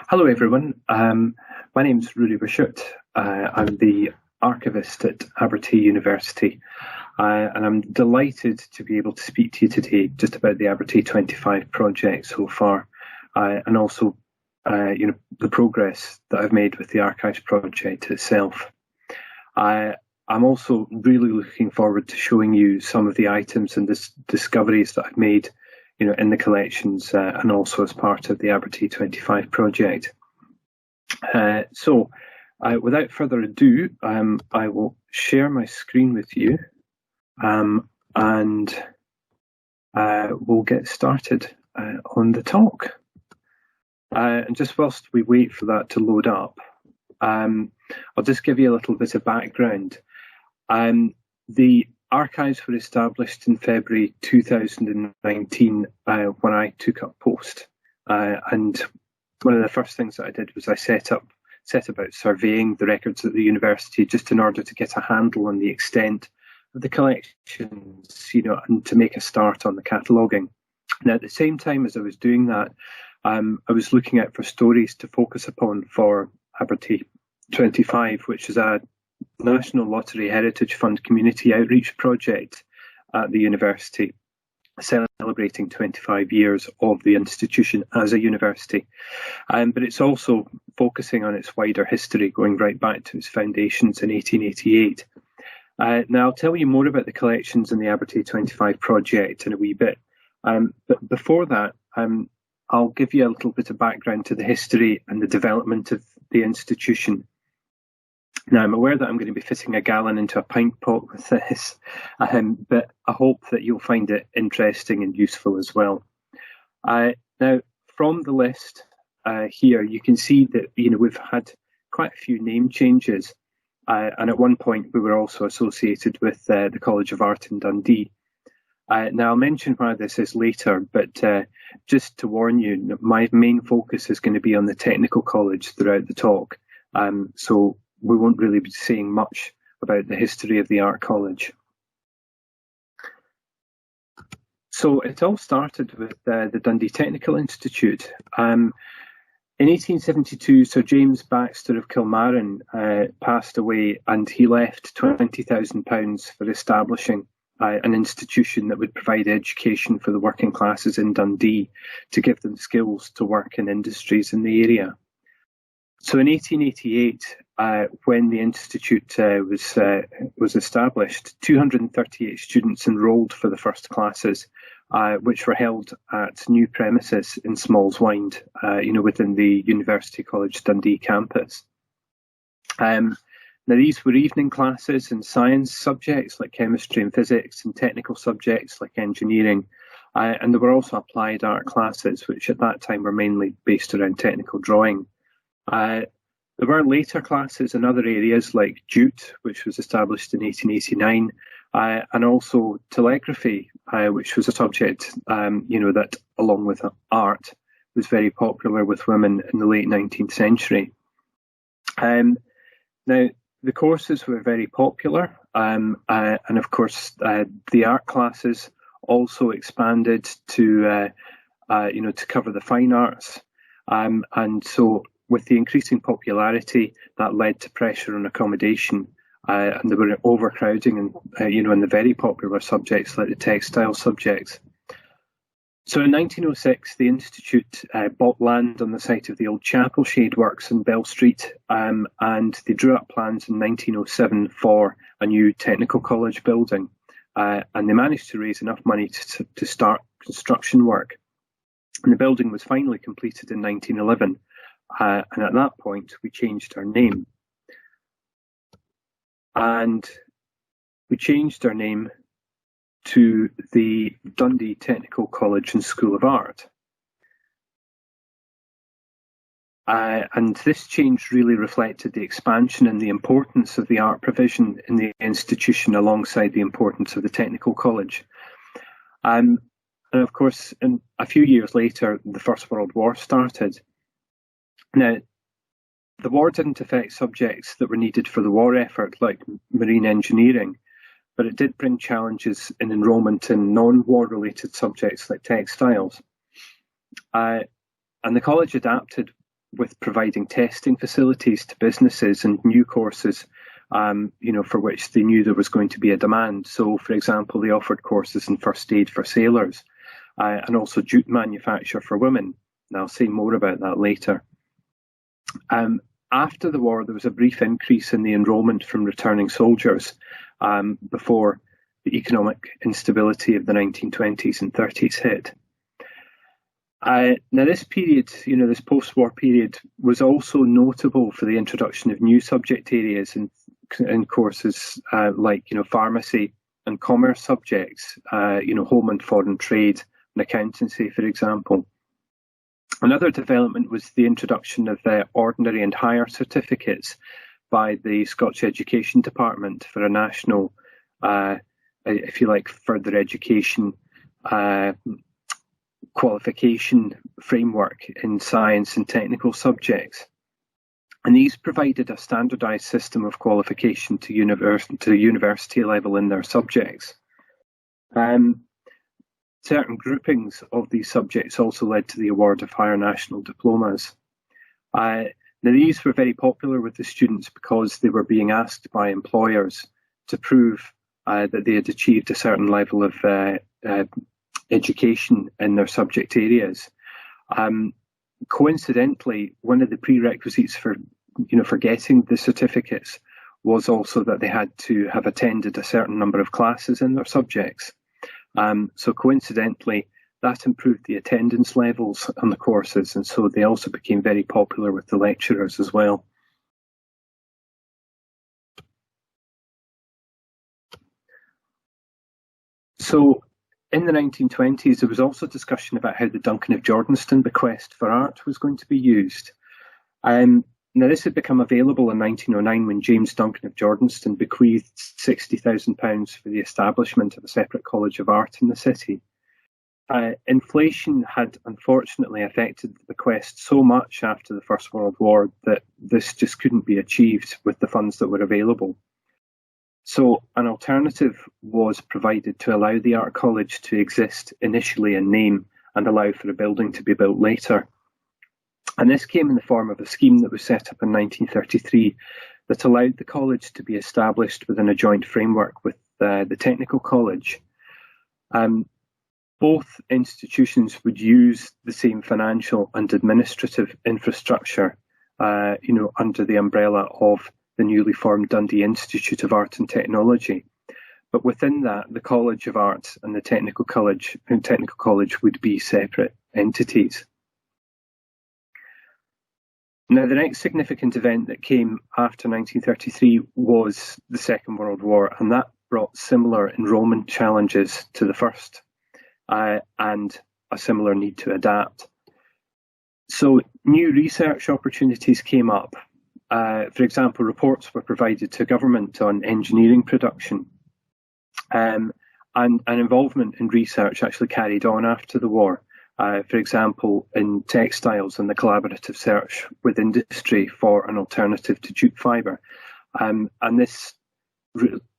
Hello everyone, my name is Ruaraidh Wishart. I'm the archivist at Abertay University, and I'm delighted to be able to speak to you today just about the Abertay 25 project so far, and also the progress that I've made with the Archives project itself. I'm also really looking forward to showing you some of the items and discoveries that I've made in the collections and also as part of the Abertay 25 project. So without further ado, I will share my screen with you and we'll get started on the talk. And just whilst we wait for that to load up, I'll just give you a little bit of background. The Archives were established in February 2019 when I took up post, and one of the first things that I did was I set about surveying the records at the university just in order to get a handle on the extent of the collections, and to make a start on the cataloguing. Now, at the same time as I was doing that, I was looking out for stories to focus upon for Abertay 25, which is a National Lottery Heritage Fund community outreach project at the university, celebrating 25 years of the institution as a university. But it's also focusing on its wider history, going right back to its foundations in 1888. Now, I'll tell you more about the collections in the Abertay 25 project in a wee bit. But before that, I'll give you a little bit of background to the history and the development of the institution. Now, I'm aware that I'm going to be fitting a gallon into a pint pot with this, but I hope that you'll find it interesting and useful as well. Now, from the list here, you can see that we've had quite a few name changes, and at one point we were also associated with the College of Art in Dundee. Now, I'll mention why this is later, but just to warn you, my main focus is going to be on the technical college throughout the talk, so we won't really be saying much about the history of the art college. So it all started with the Dundee Technical Institute. In 1872, Sir James Baxter of Kilmartin passed away, and he left £20,000 for establishing an institution that would provide education for the working classes in Dundee to give them skills to work in industries in the area. So in 1888, when the institute was established, 238 students enrolled for the first classes, which were held at new premises in Smallswynd, within the University College Dundee campus. Now, these were evening classes in science subjects like chemistry and physics, and technical subjects like engineering, and there were also applied art classes, which at that time were mainly based around technical drawing. There were later classes in other areas like jute, which was established in 1889, and also telegraphy, which was a subject, that along with art was very popular with women in the late 19th century. Now, the courses were very popular, and of course, the art classes also expanded to cover the fine arts, and so with the increasing popularity, that led to pressure on accommodation, and there were overcrowding in the very popular subjects like the textile subjects. So in 1906, the Institute bought land on the site of the old chapel shade works in Bell Street, and they drew up plans in 1907 for a new technical college building, and they managed to raise enough money to start construction work. And the building was finally completed in 1911. And at that point, we changed our name. And we changed our name to the Dundee Technical College and School of Art. And this change really reflected the expansion and the importance of the art provision in the institution alongside the importance of the technical college. And of course, a few years later, the First World War started. Now, the war didn't affect subjects that were needed for the war effort, like marine engineering, but it did bring challenges in enrolment in non-war related subjects like textiles. And the college adapted with providing testing facilities to businesses and new courses, for which they knew there was going to be a demand. So, for example, they offered courses in first aid for sailors and also jute manufacture for women. And I'll say more about that later. After the war, there was a brief increase in the enrolment from returning soldiers before the economic instability of the 1920s and 30s hit. Now, this period, this post-war period, was also notable for the introduction of new subject areas in courses like, pharmacy and commerce subjects, home and foreign trade and accountancy, for example. Another development was the introduction of ordinary and higher certificates by the Scottish Education Department for a national, if you like, further education qualification framework in science and technical subjects. And these provided a standardised system of qualification to university level in their subjects. Certain groupings of these subjects also led to the award of higher national diplomas. Now, these were very popular with the students because they were being asked by employers to prove that they had achieved a certain level of education in their subject areas. Coincidentally, one of the prerequisites for getting the certificates was also that they had to have attended a certain number of classes in their subjects. So coincidentally, that improved the attendance levels on the courses, and so they also became very popular with the lecturers as well. So in the 1920s, there was also discussion about how the Duncan of Jordanston bequest for art was going to be used. Now, this had become available in 1909 when James Duncan of Jordanston bequeathed £60,000 for the establishment of a separate College of Art in the city. Inflation had unfortunately affected the bequest so much after the First World War that this just couldn't be achieved with the funds that were available. So an alternative was provided to allow the Art College to exist initially in name and allow for a building to be built later. And this came in the form of a scheme that was set up in 1933 that allowed the college to be established within a joint framework with the Technical College. Both institutions would use the same financial and administrative infrastructure, under the umbrella of the newly formed Dundee Institute of Art and Technology. But within that, the College of Art and the Technical College would be separate entities. Now, the next significant event that came after 1933 was the Second World War, and that brought similar enrolment challenges to the first, and a similar need to adapt. So new research opportunities came up. For example, reports were provided to government on engineering production, and involvement in research actually carried on after the war. For example, in textiles and the collaborative search with industry for an alternative to jute fibre. And this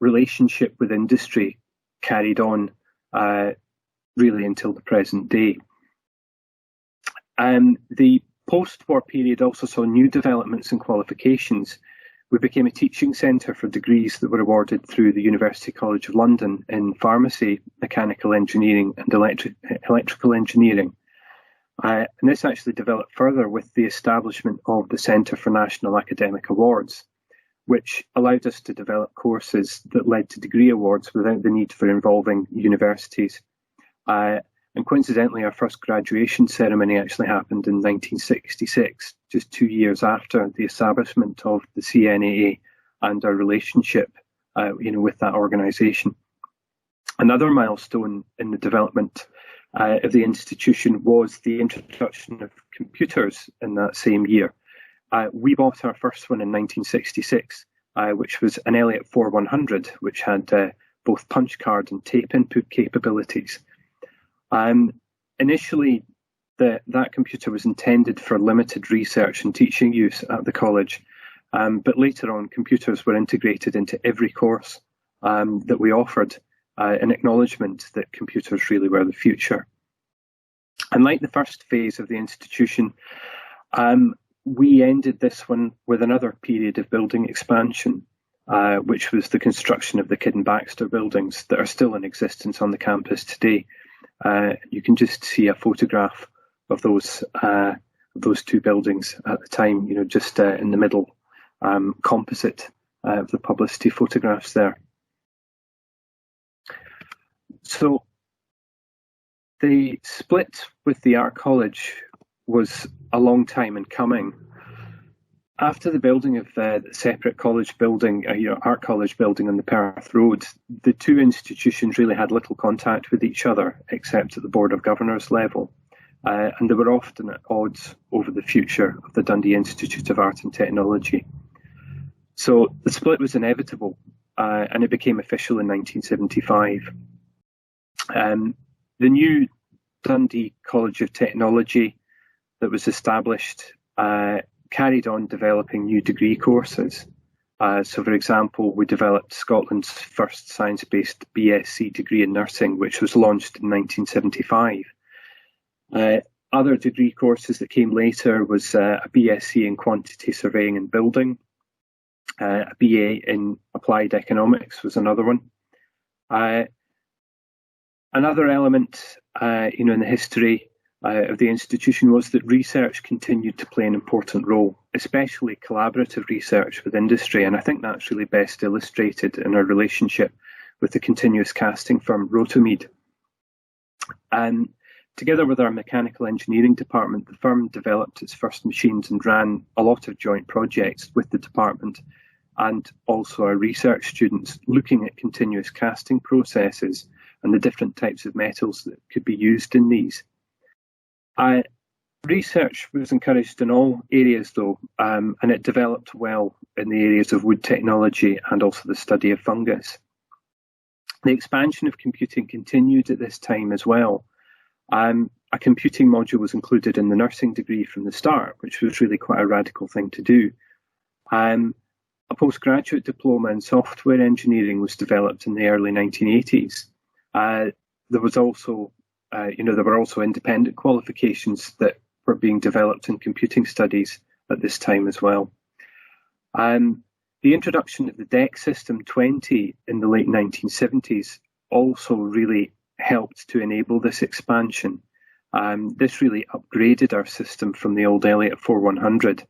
relationship with industry carried on really until the present day. The post-war period also saw new developments and qualifications. We became a teaching centre for degrees that were awarded through the University College of London in pharmacy, mechanical engineering and electrical engineering. And this actually developed further with the establishment of the Centre for National Academic Awards, which allowed us to develop courses that led to degree awards without the need for involving universities. And coincidentally, our first graduation ceremony actually happened in 1966, just 2 years after the establishment of the CNAA and our relationship, with that organisation. Another milestone in the development of the institution was the introduction of computers in that same year. We bought our first one in 1966, which was an Elliott 4100, which had both punch card and tape input capabilities. Initially, that computer was intended for limited research and teaching use at the college, but later on computers were integrated into every course that we offered, an acknowledgement that computers really were the future. And like the first phase of the institution, we ended this one with another period of building expansion, which was the construction of the Kidd and Baxter buildings that are still in existence on the campus today. You can just see a photograph of those two buildings at the time, just in the middle, composite of the publicity photographs there. So the split with the Art College was a long time in coming. After the building of the separate college building, Art College building on the Perth Road, the two institutions really had little contact with each other, except at the Board of Governors level. And they were often at odds over the future of the Dundee Institute of Art and Technology. So the split was inevitable, and it became official in 1975. The new Dundee College of Technology that was established carried on developing new degree courses. So, for example, we developed Scotland's first science-based BSc degree in nursing, which was launched in 1975. Other degree courses that came later was a BSc in quantity surveying and building. A BA in applied economics was another one. Another element, in the history of the institution was that research continued to play an important role, especially collaborative research with industry, and I think that's really best illustrated in our relationship with the continuous casting firm Rotomead. And together with our mechanical engineering department, the firm developed its first machines and ran a lot of joint projects with the department and also our research students, looking at continuous casting processes and the different types of metals that could be used in these. Research was encouraged in all areas though, and it developed well in the areas of wood technology and also the study of fungus. The expansion of computing continued at this time as well. A computing module was included in the nursing degree from the start, which was really quite a radical thing to do. A postgraduate diploma in software engineering was developed in the early 1980s. There was also, there were also independent qualifications that were being developed in computing studies at this time as well. The introduction of the DEC system 20 in the late 1970s also really helped to enable this expansion. This really upgraded our system from the old Elliott 4100,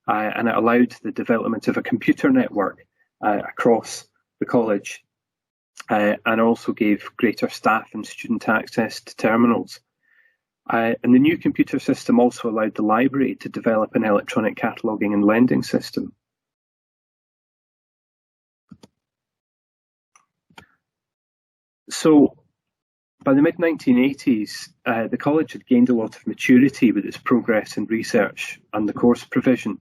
and it allowed the development of a computer network across the college, and also gave greater staff and student access to terminals. And the new computer system also allowed the library to develop an electronic cataloguing and lending system. So by the mid-1980s, the college had gained a lot of maturity with its progress in research and the course provision.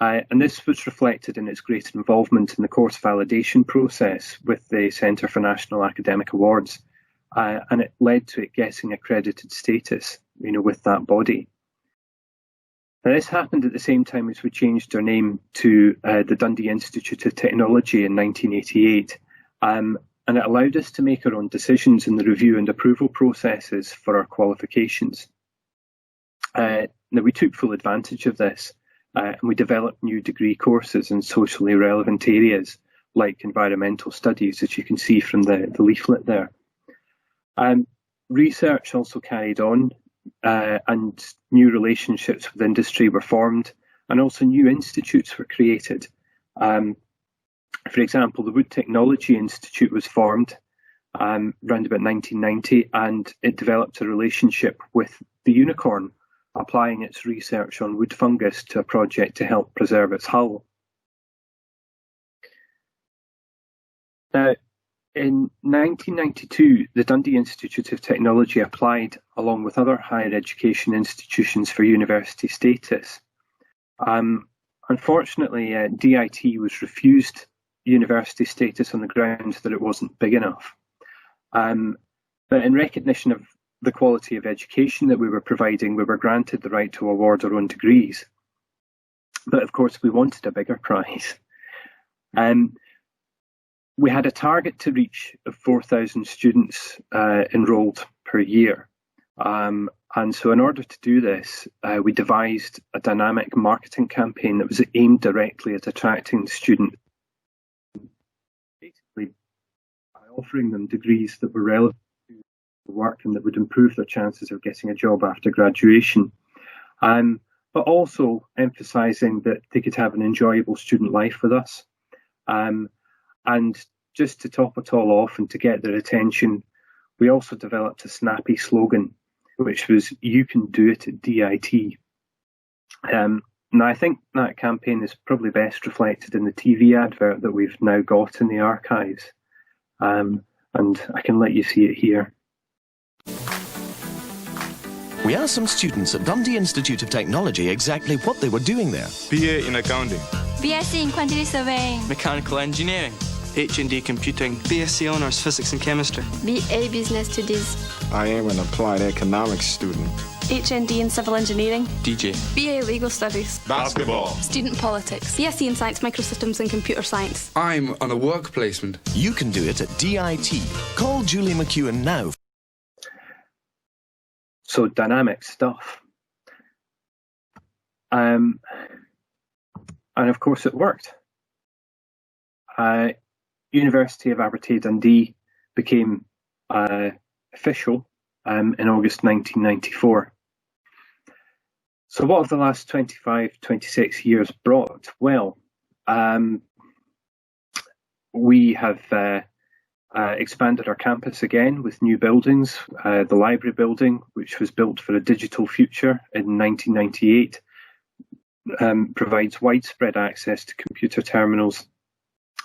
And this was reflected in its greater involvement in the course validation process with the Centre for National Academic Awards. And it led to it getting accredited status, with that body. Now, this happened at the same time as we changed our name to the Dundee Institute of Technology in 1988. And it allowed us to make our own decisions in the review and approval processes for our qualifications. Now, we took full advantage of this, and we developed new degree courses in socially relevant areas like environmental studies, as you can see from the leaflet there. Research also carried on, and new relationships with industry were formed, and also new institutes were created. For example, the Wood Technology Institute was formed around about 1990, and it developed a relationship with the Unicorn, applying its research on wood fungus to a project to help preserve its hull. Now, in 1992, the Dundee Institute of Technology applied, along with other higher education institutions, for university status. Unfortunately, DIT was refused university status on the grounds that it wasn't big enough. But in recognition of the quality of education that we were providing, we were granted the right to award our own degrees. But of course, we wanted a bigger prize. We had a target to reach of 4,000 students enrolled per year. And so in order to do this, we devised a dynamic marketing campaign that was aimed directly at attracting students, basically by offering them degrees that were relevant to their work and that would improve their chances of getting a job after graduation. But also emphasising that they could have an enjoyable student life with us. And just to top it all off and to get their attention, we also developed a snappy slogan, which was, "You can do it at DIT." Now, I think that campaign is probably best reflected in the TV advert that we've now got in the archives. And I can let you see it here. We asked some students at Dundee Institute of Technology exactly what they were doing there. BA in accounting, BSc in quantity surveying, mechanical engineering, HND computing, BSc honours physics and chemistry, BA business studies, I am an applied economics student. HND in civil engineering, DJ, BA legal studies, Basketball, student politics, BSc in science, microsystems and computer science. I'm on a work placement. You can do it at DIT. Call Julie McEwen now. So dynamic stuff. And of course it worked. University of Abertay Dundee became official in August 1994. So what have the last 25, 26 years brought? Well, we have expanded our campus again with new buildings. The library building, which was built for a digital future in 1998, provides widespread access to computer terminals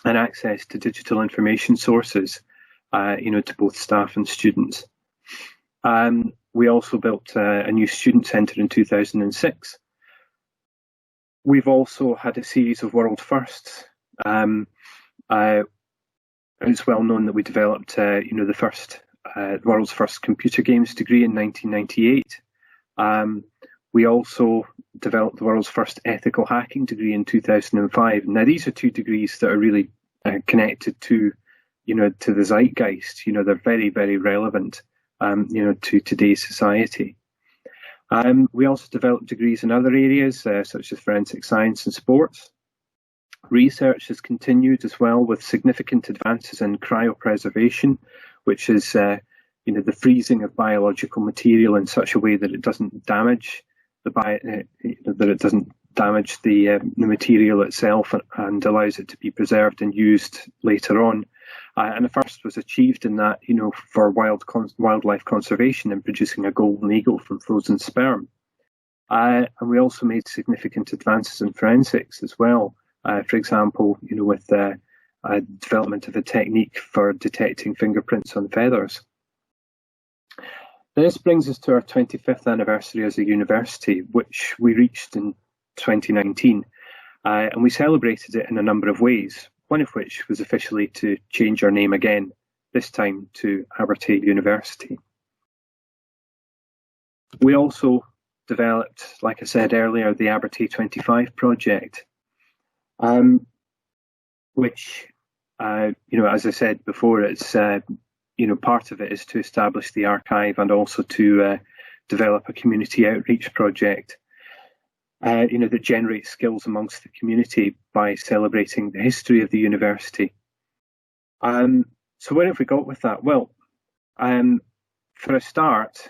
and access to digital information sources, to both staff and students. We also built a new student centre in 2006. We've also had a series of world firsts. It's well known that we developed, the world's first computer games degree in 1998. We also developed the world's first ethical hacking degree in 2005. Now, these are two degrees that are really connected to, to the zeitgeist. They're very, very relevant, to today's society. We also developed degrees in other areas, such as forensic science and sports. Research has continued as well, with significant advances in cryopreservation, which is the freezing of biological material in such a way that it doesn't damage the material itself, and allows it to be preserved and used later on. And the first was achieved in that, for wildlife conservation and producing a golden eagle from frozen sperm. And we also made significant advances in forensics as well. For example, with the development of a technique for detecting fingerprints on feathers. This brings us to our 25th anniversary as a university, which we reached in 2019. And we celebrated it in a number of ways, one of which was officially to change our name again, this time to Abertay University. We also developed, like I said earlier, the Abertay 25 project, which, as I said before, it's, part of it is to establish the archive and also to develop a community outreach project, that generates skills amongst the community by celebrating the history of the university. So where have we got with that? Well, for a start,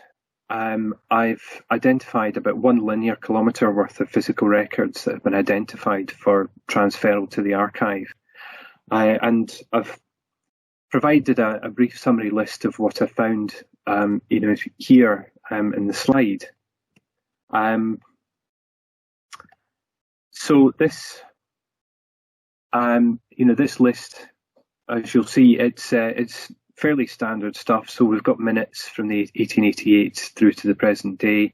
I've identified about 1 linear kilometre worth of physical records that have been identified for transferal to the archive. And I've provided a brief summary list of what I found, here in the slide. So this, this list, as you'll see, it's fairly standard stuff. So we've got minutes from the 1888 through to the present day.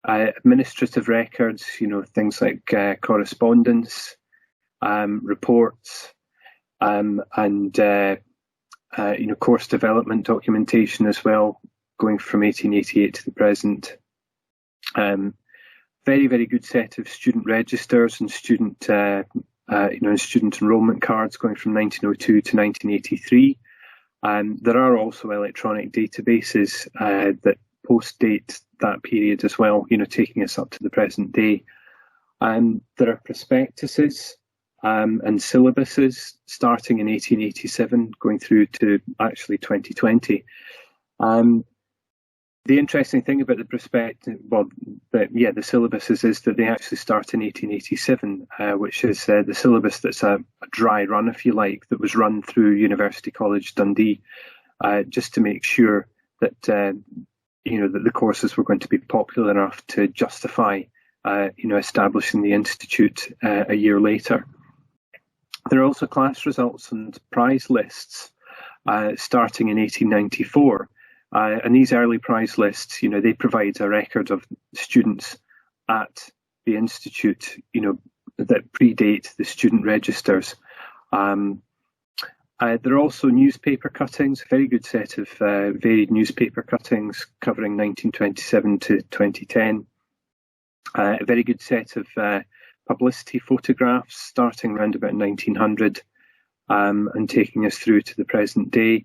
Administrative records, things like correspondence, reports, and course development documentation as well, going from 1888 to the present. Very, very good set of student registers and student student enrolment cards going from 1902 to 1983. There are also electronic databases that post-date that period as well, taking us up to the present day. There are prospectuses and syllabuses starting in 1887, going through to actually 2020. The interesting thing about the the syllabuses is that they actually start in 1887, which is the syllabus that's a dry run, if you like, that was run through University College Dundee, just to make sure that that the courses were going to be popular enough to justify establishing the institute a year later. There are also class results and prize lists starting in 1894. And these early prize lists, they provide a record of students at the institute, that predate the student registers. There are also newspaper cuttings, a very good set of varied newspaper cuttings covering 1927 to 2010. A very good set of publicity photographs starting around about 1900 and taking us through to the present day.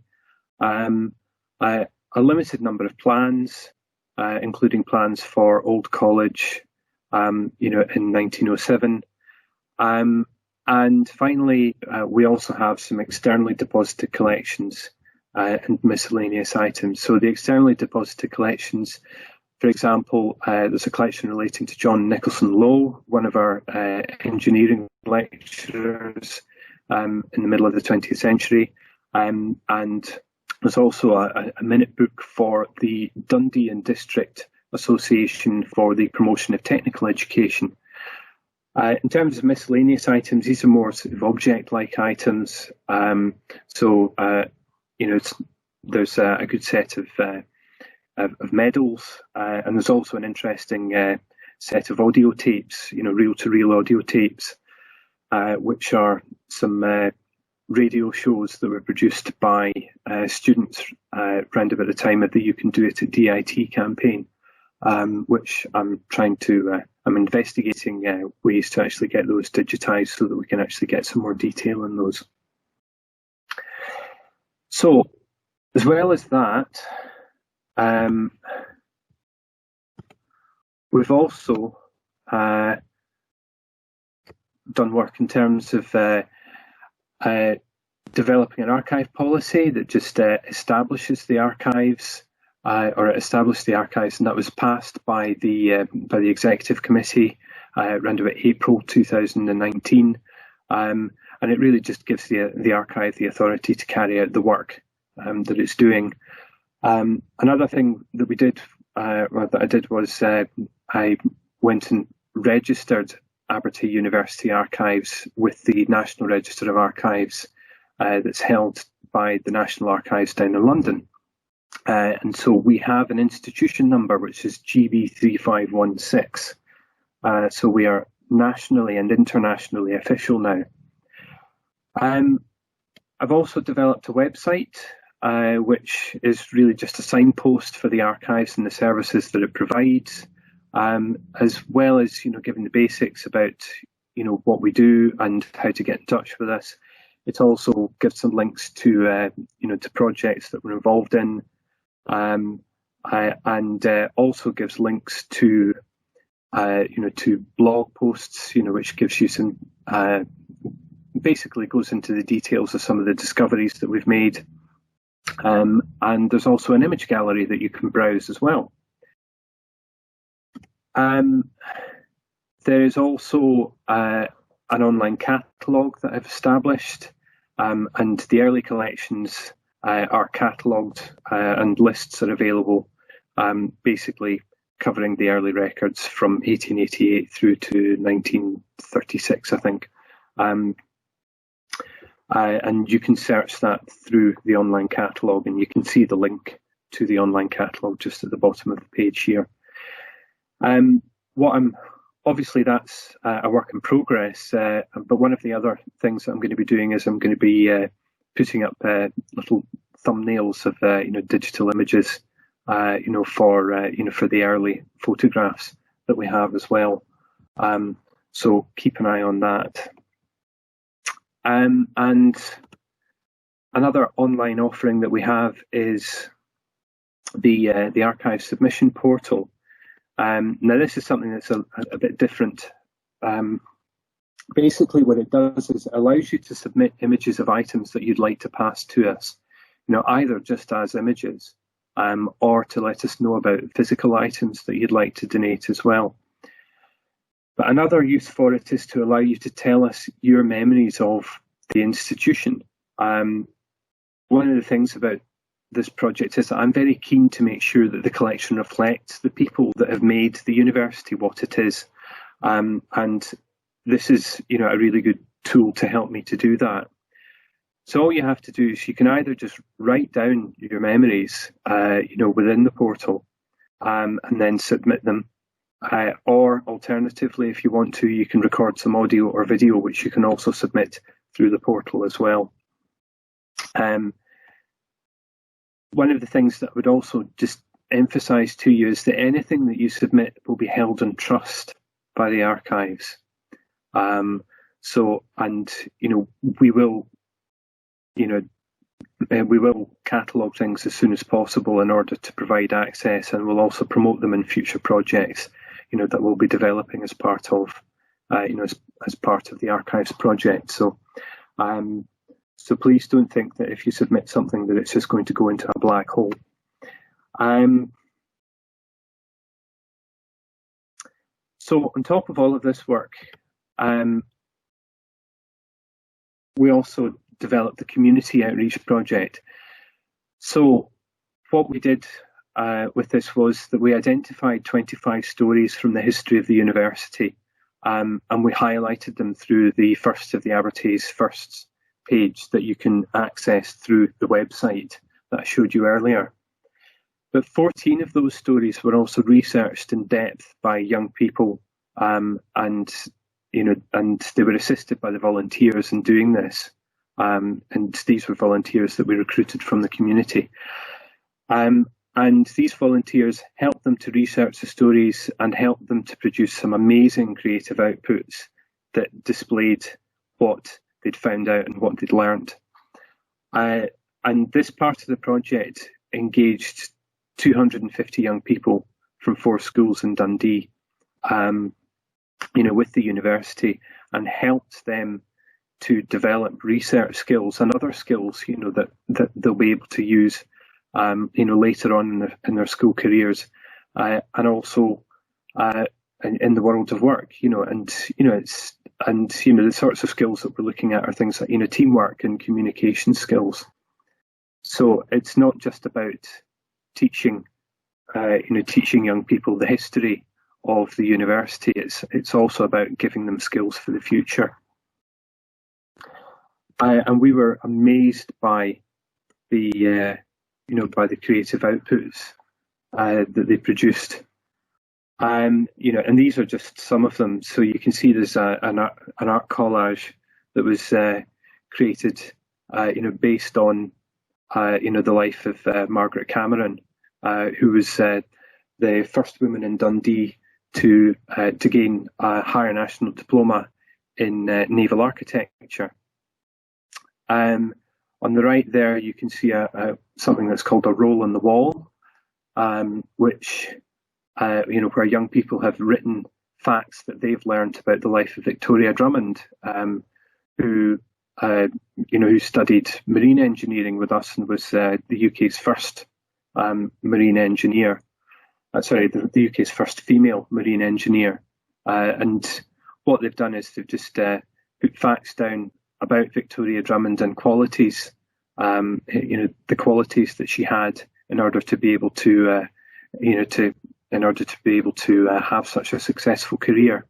A limited number of plans, including plans for Old College, in 1907. And finally, we also have some externally deposited collections and miscellaneous items. So the externally deposited collections, for example, there's a collection relating to John Nicholson Lowe, one of our engineering lecturers in the middle of the 20th century. And there's also a minute book for the Dundee and District Association for the Promotion of Technical Education. In terms of miscellaneous items, these are more sort of object-like items. There's a good set of medals, and there's also an interesting set of audio tapes, reel-to-reel audio tapes, which are some radio shows that were produced by students round about the time of the You Can Do It at DIT campaign, which I'm investigating ways to actually get those digitised so that we can actually get some more detail in those. So, as well as that, we've also done work in terms of developing an archive policy that just establishes the archives, or established the archives, and that was passed by the executive committee around about April 2019, and it really just gives the archive the authority to carry out the work that it's doing. Another thing that we did, that I did, was I went and registered Abertay University archives with the National Register of Archives that's held by the National Archives down in London. And so we have an institution number which is GB3516. So we are nationally and internationally official now. I've also developed a website which is really just a signpost for the archives and the services that it provides, as well as giving the basics about what we do and how to get in touch with us. It also gives some links to to projects that we're involved in, and also gives links to to blog posts, which gives you some basically goes into the details of some of the discoveries that we've made. And there's also an image gallery that you can browse as well. There's also an online catalogue that I've established, and the early collections are catalogued, and lists are available, basically covering the early records from 1888 through to 1936, I think. And you can search that through the online catalogue, and you can see the link to the online catalogue just at the bottom of the page here. Obviously that's a work in progress, but one of the other things that I'm going to be doing is I'm going to be putting up little thumbnails of digital images, for the early photographs that we have as well. So keep an eye on that. And another online offering that we have is the archive submission portal. Now, this is something that's a bit different. Basically, what it does is it allows you to submit images of items that you'd like to pass to us, either just as images, or to let us know about physical items that you'd like to donate as well. But another use for it is to allow you to tell us your memories of the institution. One of the things about this project is that I'm very keen to make sure that the collection reflects the people that have made the university what it is. And this is, a really good tool to help me to do that. So all you have to do is you can either just write down your memories, within the portal, and then submit them. Or alternatively, if you want to, you can record some audio or video, which you can also submit through the portal as well. One of the things that I would also just emphasise to you is that anything that you submit will be held in trust by the archives. We will catalogue things as soon as possible in order to provide access, and we'll also promote them in future projects, that we'll be developing as part of, as part of the archives project. So please don't think that if you submit something that it's just going to go into a black hole. So on top of all of this work, we also developed the community outreach project. So what we did with this was that we identified 25 stories from the history of the university, and we highlighted them through the First of the Abertay's Firsts page that you can access through the website that I showed you earlier. But 14 of those stories were also researched in depth by young people, and they were assisted by the volunteers in doing this. And these were volunteers that we recruited from the community. And these volunteers helped them to research the stories and helped them to produce some amazing creative outputs that displayed what they'd found out and what they'd learned. And this part of the project engaged 250 young people from 4 schools in Dundee, with the university, and helped them to develop research skills and other skills, that they'll be able to use, later on in their school careers, and also in the world of work, the sorts of skills that we're looking at are things like, teamwork and communication skills. So it's not just about teaching, teaching young people the history of the university. It's also about giving them skills for the future. And we were amazed by the creative outputs that they produced. And these are just some of them. So you can see there's an art collage that was created, based on, the life of Margaret Cameron, who was the first woman in Dundee to gain a higher national diploma in naval architecture. On the right there, you can see something that's called a roll on the wall, which where young people have written facts that they've learned about the life of Victoria Drummond, who studied marine engineering with us and was the UK's first marine engineer. The UK's first female marine engineer. And what they've done is they've just put facts down about Victoria Drummond and qualities, the qualities that she had in order to be able to, have such a successful career.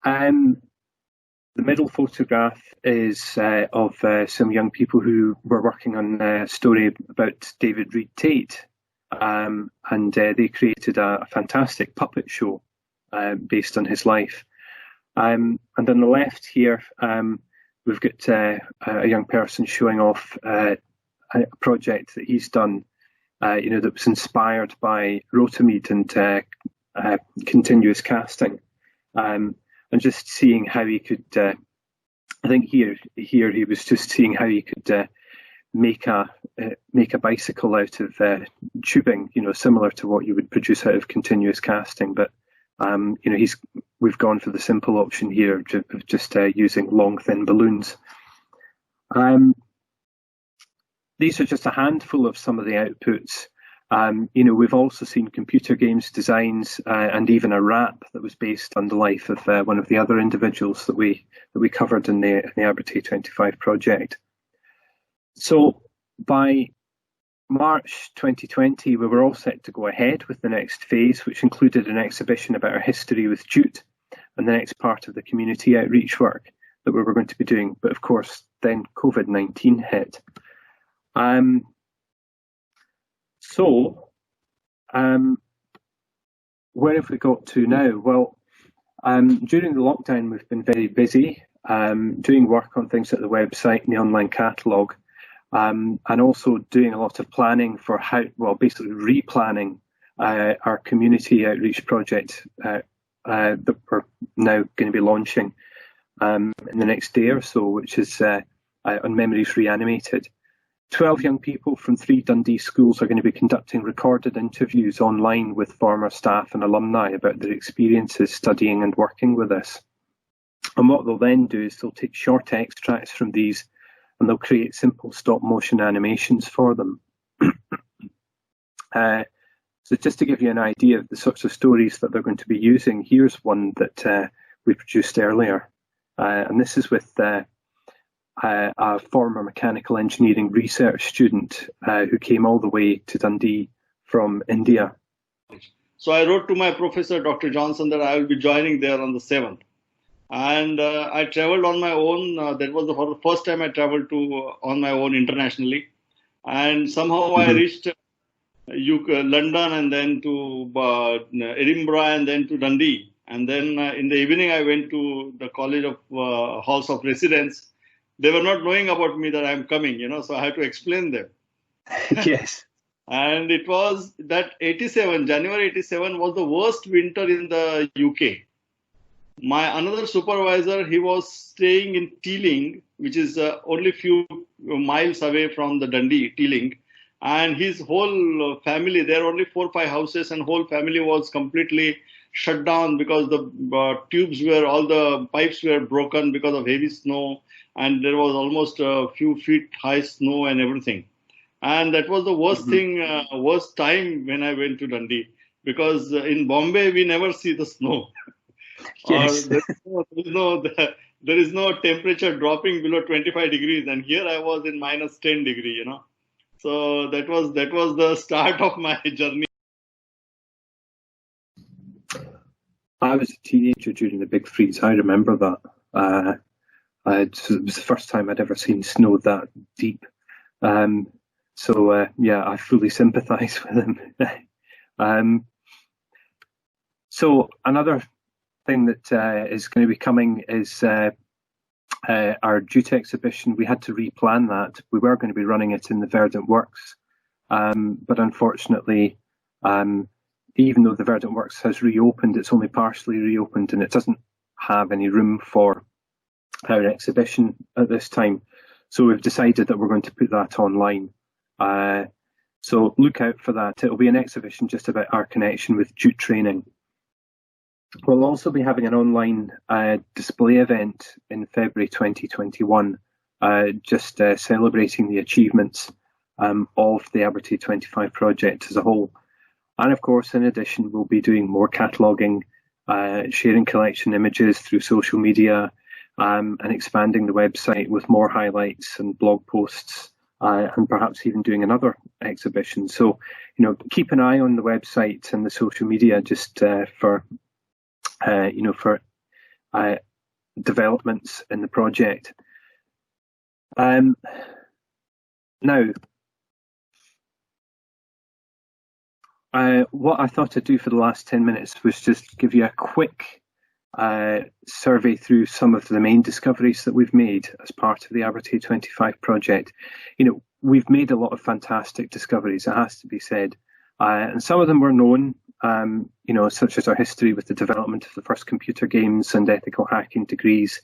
The middle photograph is of some young people who were working on a story about David Reed Tate, and they created a fantastic puppet show based on his life. And on the left here, we've got a young person showing off a project that he's done, that was inspired by Rotamead and continuous casting, and just seeing how he could. I think here he was just seeing how he could make a bicycle out of tubing, similar to what you would produce out of continuous casting. But we've gone for the simple option here of just using long, thin balloons. These are just a handful of some of the outputs. We've also seen computer games designs and even a rap that was based on the life of one of the other individuals that we covered in the Abertay 25 project. So by March 2020, we were all set to go ahead with the next phase, which included an exhibition about our history with jute and the next part of the community outreach work that we were going to be doing. But of course, then COVID-19 hit. Where have we got to now? Well, during the lockdown, we've been very busy doing work on things at the website and the online catalogue, and also doing a lot of planning for basically replanning our community outreach project that we're now going to be launching in the next day or so, which is on Memories Reanimated. 12 young people from 3 Dundee schools are going to be conducting recorded interviews online with former staff and alumni about their experiences studying and working with us. And what they'll then do is they'll take short extracts from these and they'll create simple stop motion animations for them. So just to give you an idea of the sorts of stories that they're going to be using, here's one that we produced earlier. And this is with a former mechanical engineering research student who came all the way to Dundee from India. So I wrote to my professor, Dr. Johnson, that I will be joining there on the 7th. And I traveled on my own. That was the first time I traveled on my own internationally. And somehow I reached London and then to Edinburgh and then to Dundee. And then in the evening, I went to the College of Halls of Residence. They were not knowing about me that I'm coming, so I had to explain them. Yes. And it was that January 87 was the worst winter in the UK. My another supervisor, he was staying in Teeling, which is only few miles away from the Dundee, Teeling. And his whole family, there are only 4 or 5 houses, and whole family was completely shut down because the all the pipes were broken because of heavy snow. And there was almost a few feet high snow and everything. And that was the worst worst time when I went to Dundee, because in Bombay, we never see the snow. Yes. There is no temperature dropping below 25 degrees. And here I was in minus 10 degree, So that was the start of my journey. I was a teenager during the big freeze. I remember that. It was the first time I'd ever seen snow that deep. I fully sympathise with him. So another thing that is going to be coming is our jute exhibition. We had to replan that. We were going to be running it in the Verdant Works, but unfortunately, even though the Verdant Works has reopened, it's only partially reopened and it doesn't have any room for our exhibition at this time. So we've decided that we're going to put that online. So look out for that. It'll be an exhibition just about our connection with jute training. We'll also be having an online display event in February 2021, just celebrating the achievements of the Abertay 25 project as a whole. And of course, in addition, we'll be doing more cataloguing, sharing collection images through social media, and expanding the website with more highlights and blog posts, and perhaps even doing another exhibition. So, keep an eye on the website and the social media just for developments in the project. Now, what I thought I'd do for the last 10 minutes was just give you a quick survey through some of the main discoveries that we've made as part of the Abertay 25 project. We've made a lot of fantastic discoveries, it has to be said, and some of them were known, such as our history with the development of the first computer games and ethical hacking degrees.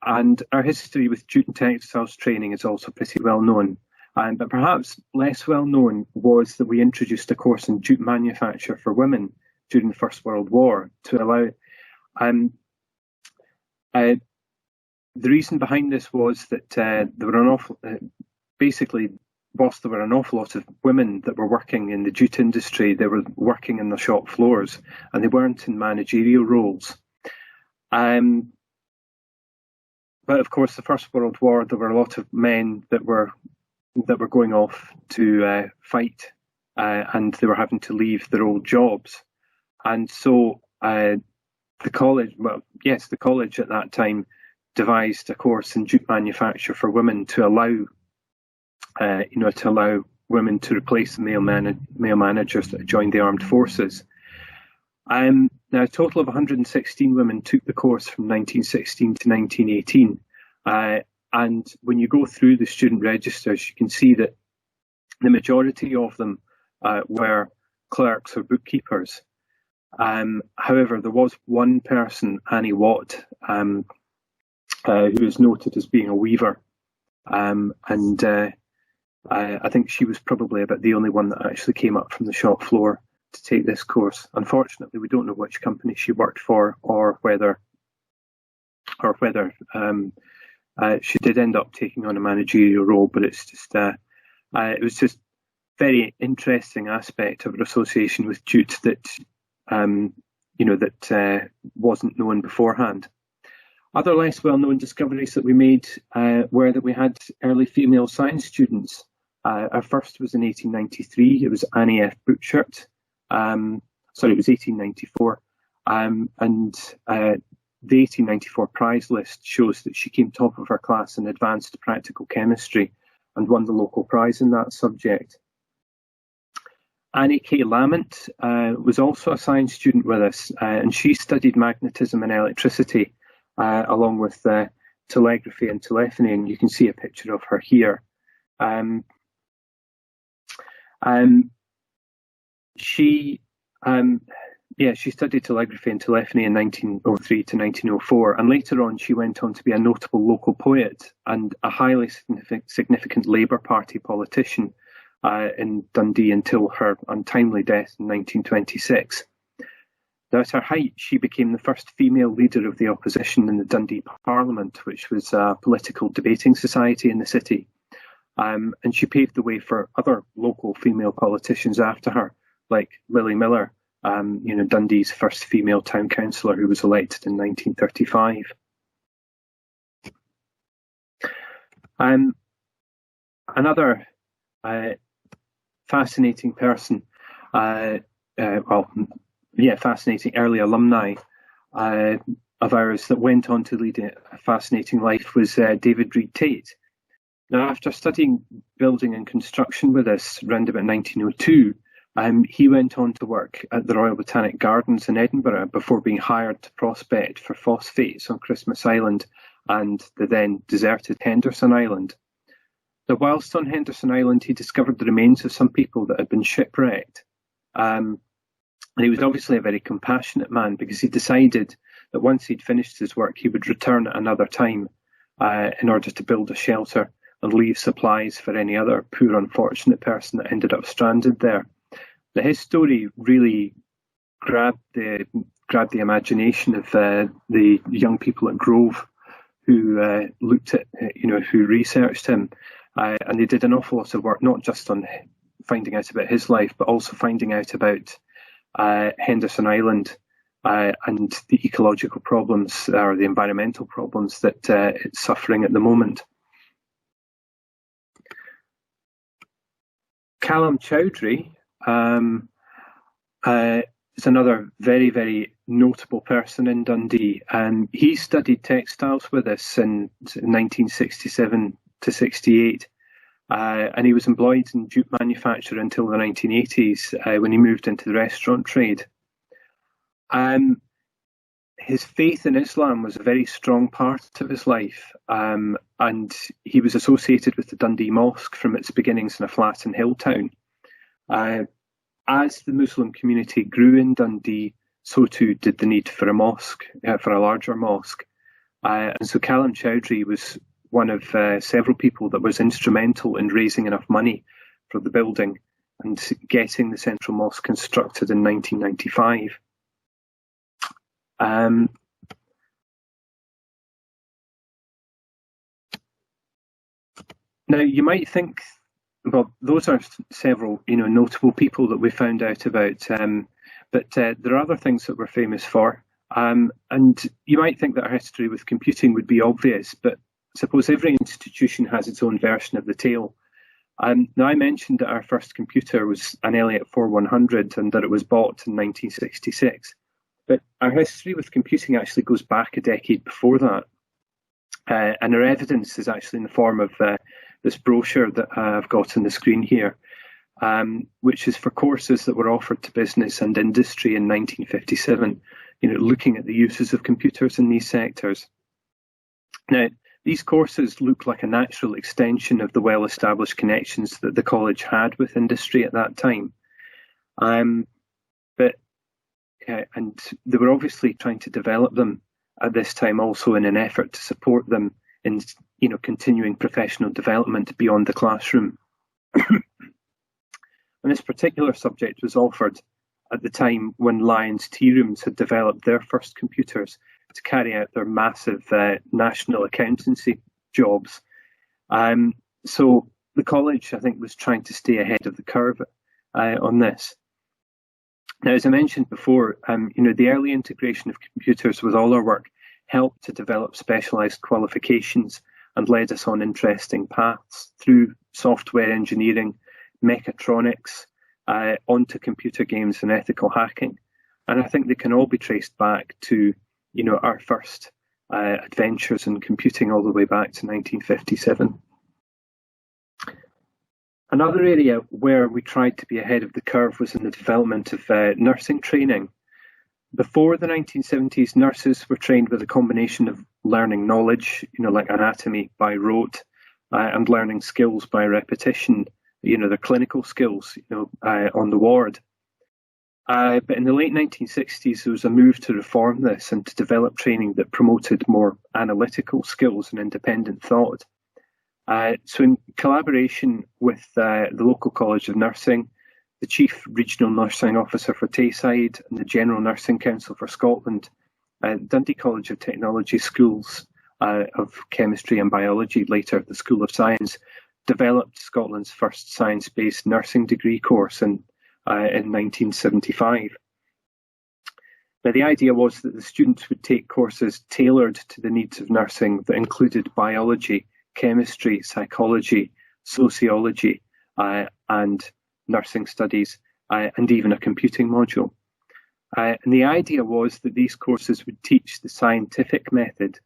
And our history with jute and textiles training is also pretty well known. But perhaps less well known was that we introduced a course in jute manufacture for women during the First World War to allow. The reason behind this was that there were basically, whilst there were an awful lot of women that were working in the jute industry, they were working in the shop floors and they weren't in managerial roles. But of course, the First World War, there were a lot of men that were going off to fight, and they were having to leave their old jobs, and so the college at that time devised a course in jute manufacture for women to allow women to replace the male managers that had joined the armed forces. Now, a total of 116 women took the course from 1916 to 1918. And when you go through the student registers, you can see that the majority of them were clerks or bookkeepers. However, there was one person, Annie Watt, who is noted as being a weaver. I think she was probably about the only one that actually came up from the shop floor to take this course. Unfortunately, we don't know which company she worked for or whether she did end up taking on a managerial role, but it's just it was just very interesting aspect of her association with jute that wasn't known beforehand. Other less well-known discoveries that we made were that we had early female science students. Our first was in 1893. It was Annie F. Wishart. It was 1894. The 1894 prize list shows that she came top of her class in advanced practical chemistry and won the local prize in that subject. Annie K. Lamont was also a science student with us, and she studied magnetism and electricity along with telegraphy and telephony, and you can see a picture of her here. She studied telegraphy and telephony in 1903 to 1904, and later on she went on to be a notable local poet and a highly significant Labour Party politician in Dundee until her untimely death in 1926. Now, at her height, she became the first female leader of the opposition in the Dundee Parliament, which was a political debating society in the city. And she paved the way for other local female politicians after her, like Lily Miller, Dundee's first female town councillor, who was elected in 1935. Another fascinating person, fascinating early alumni of ours that went on to lead a fascinating life was David Reed Tate. Now, after studying building and construction with us around about 1902, he went on to work at the Royal Botanic Gardens in Edinburgh before being hired to prospect for phosphates on Christmas Island and the then deserted Henderson Island. Now, whilst on Henderson Island, he discovered the remains of some people that had been shipwrecked. And he was obviously a very compassionate man, because he decided that once he'd finished his work, he would return at another time in order to build a shelter and leave supplies for any other poor, unfortunate person that ended up stranded there. Now, his story really grabbed the imagination of the young people at Grove who looked at, who researched him. And they did an awful lot of work, not just on finding out about his life, but also finding out about Henderson Island and the ecological problems or the environmental problems that it's suffering at the moment. Callum Chowdhury is another very, very notable person in Dundee. He studied textiles with us in 1967 to 68. And he was employed in jute manufacture until the 1980s when he moved into the restaurant trade. His faith in Islam was a very strong part of his life, and he was associated with the Dundee Mosque from its beginnings in a flat and hill town. As the Muslim community grew in Dundee, so too did the need for a mosque, for a larger mosque. And so Ahmed Chowdhury was one of several people that was instrumental in raising enough money for the building and getting the Central Mosque constructed in 1995. Now, you might think, well, those are several, notable people that we found out about, but there are other things that we're famous for. And you might think that our history with computing would be obvious, but I suppose every institution has its own version of the tale. Now, I mentioned that our first computer was an Elliott 4100 and that it was bought in 1966. But our history with computing actually goes back a decade before that. And our evidence is actually in the form of this brochure that I've got on the screen here, which is for courses that were offered to business and industry in 1957, looking at the uses of computers in these sectors. Now, these courses look like a natural extension of the well-established connections that the college had with industry at that time. And they were obviously trying to develop them at this time also in an effort to support them in continuing professional development beyond the classroom. And this particular subject was offered at the time when Lyons Tea Rooms had developed their first computers to carry out their massive national accountancy jobs. So the college, I think, was trying to stay ahead of the curve on this. Now, as I mentioned before, the early integration of computers with all our work helped to develop specialised qualifications and led us on interesting paths through software engineering, mechatronics, onto computer games and ethical hacking. And I think they can all be traced back to, our first adventures in computing all the way back to 1957. Another area where we tried to be ahead of the curve was in the development of nursing training. Before the 1970s, nurses were trained with a combination of learning knowledge, like anatomy by rote, and learning skills by repetition, their clinical skills, on the ward. But in the late 1960s, there was a move to reform this and to develop training that promoted more analytical skills and independent thought. So in collaboration with the local College of Nursing, the Chief Regional Nursing Officer for Tayside and the General Nursing Council for Scotland, Dundee College of Technology Schools of Chemistry and Biology, later the School of Science, developed Scotland's first science-based nursing degree course in 1975. Now, the idea was that the students would take courses tailored to the needs of nursing that included biology, chemistry, psychology, sociology, and nursing studies, and even a computing module. And the idea was that these courses would teach the scientific method,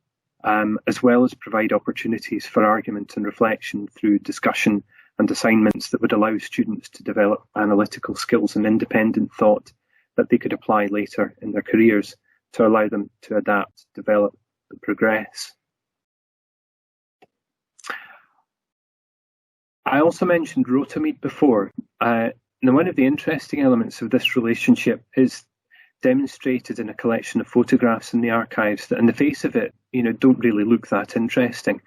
as well as provide opportunities for argument and reflection through discussion and assignments that would allow students to develop analytical skills and independent thought that they could apply later in their careers to allow them to adapt, develop, and progress. I also mentioned Rotamead before. Now, one of the interesting elements of this relationship is demonstrated in a collection of photographs in the archives that, in the face of it, don't really look that interesting.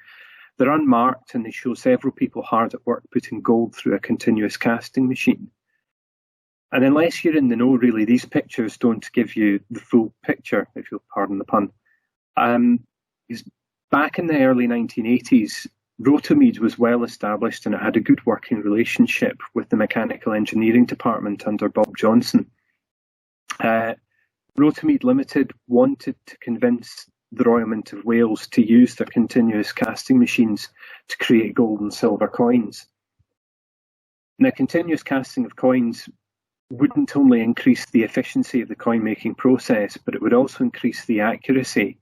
They're unmarked and they show several people hard at work putting gold through a continuous casting machine. And unless you're in the know, really, these pictures don't give you the full picture, if you'll pardon the pun. Back in the early 1980s, Rotamead was well established and it had a good working relationship with the mechanical engineering department under Bob Johnson. Rotamead Limited wanted to convince the Royal Mint of Wales to use their continuous casting machines to create gold and silver coins. Now, continuous casting of coins wouldn't only increase the efficiency of the coin making process, but it would also increase the accuracy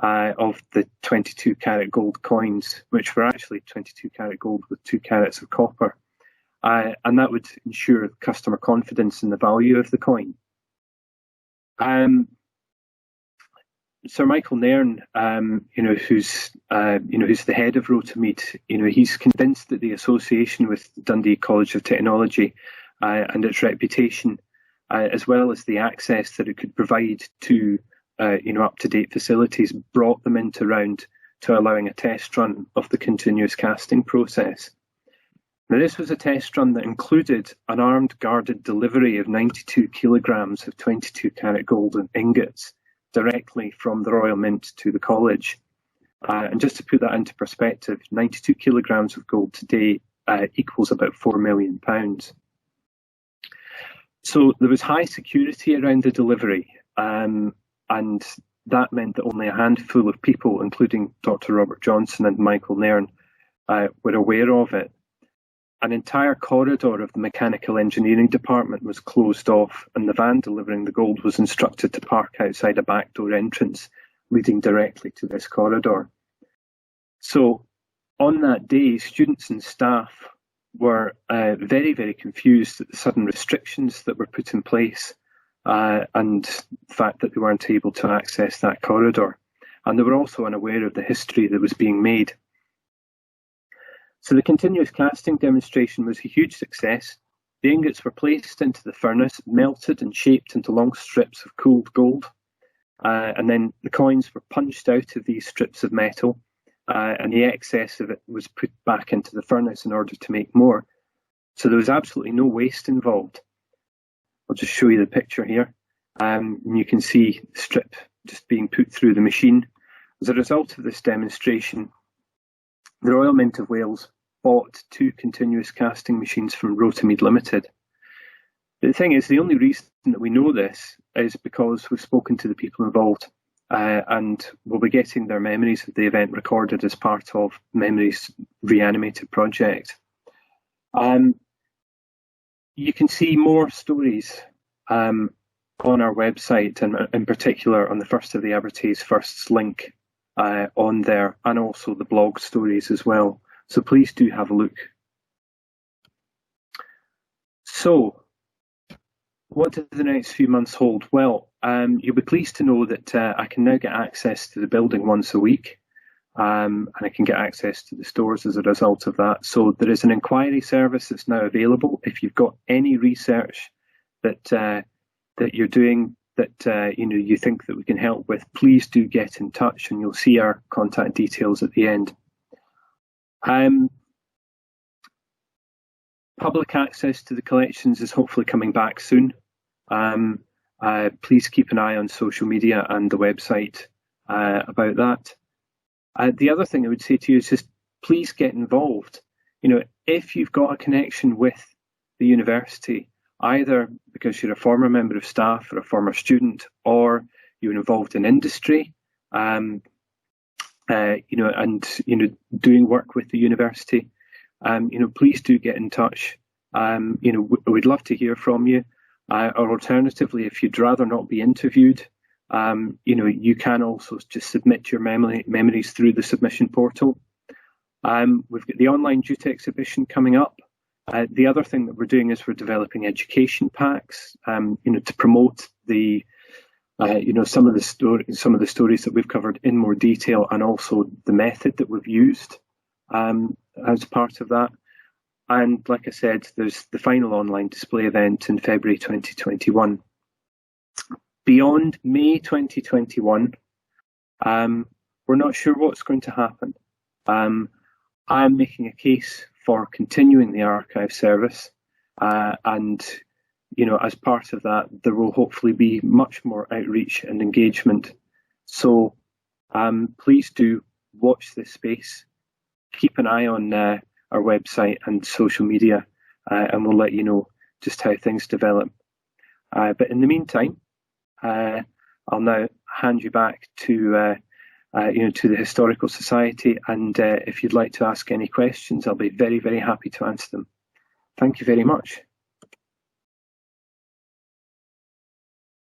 of the 22 karat gold coins, which were actually 22 karat gold with 2 carats of copper. And that would ensure customer confidence in the value of the coin. Sir Michael Nairn, who's the head of Rotamead, he's convinced that the association with Dundee College of Technology and its reputation, as well as the access that it could provide to up-to-date facilities, brought them into Round to allowing a test run of the continuous casting process. Now, this was a test run that included an armed guarded delivery of 92 kilograms of 22-carat gold ingots directly from the Royal Mint to the college. And just to put that into perspective, 92 kilograms of gold today equals about £4 million. So there was high security around the delivery, and that meant that only a handful of people, including Dr. Robert Johnson and Michael Nairn, were aware of it. An entire corridor of the mechanical engineering department was closed off, and the van delivering the gold was instructed to park outside a back door entrance leading directly to this corridor. So on that day, students and staff were very, very confused at the sudden restrictions that were put in place and the fact that they weren't able to access that corridor. And they were also unaware of the history that was being made. So the continuous casting demonstration was a huge success. The ingots were placed into the furnace, melted and shaped into long strips of cooled gold. And then the coins were punched out of these strips of metal, and the excess of it was put back into the furnace in order to make more. So there was absolutely no waste involved. I'll just show you the picture here. And you can see the strip just being put through the machine. As a result of this demonstration, the Royal Mint of Wales bought 2 continuous casting machines from Rotamead Limited. But the thing is, the only reason that we know this is because we've spoken to the people involved, and we'll be getting their memories of the event recorded as part of Memories Reanimated project. You can see more stories on our website, and in particular on the First of the Abertay's Firsts link on there, and also the blog stories as well. So please do have a look. So, what do the next few months hold? Well, you'll be pleased to know that I can now get access to the building once a week, and I can get access to the stores as a result of that. So there is an inquiry service that's now available. If you've got any research that you're doing that you think that we can help with, please do get in touch, and you'll see our contact details at the end. Public access to the collections is hopefully coming back soon. Please keep an eye on social media and the website about that. The other thing I would say to you is just please get involved. If you've got a connection with the university, either because you're a former member of staff or a former student, or you're involved in industry, and doing work with the university, please do get in touch. We'd love to hear from you. Or alternatively, if you'd rather not be interviewed, you can also just submit your memories through the submission portal. We've got the online Jute exhibition coming up. The other thing that we're doing is we're developing education packs, to promote the, some of the stories that we've covered in more detail, and also the method that we've used as part of that. And like I said, there's the final online display event in February 2021. Beyond May 2021, we're not sure what's going to happen. I'm making a case for continuing the archive service, and as part of that, there will hopefully be much more outreach and engagement. So please do watch this space, keep an eye on our website and social media, and we'll let you know just how things develop. But in the meantime, I'll now hand you back to the Historical Society, and if you'd like to ask any questions, I'll be very, very happy to answer them. Thank you very much.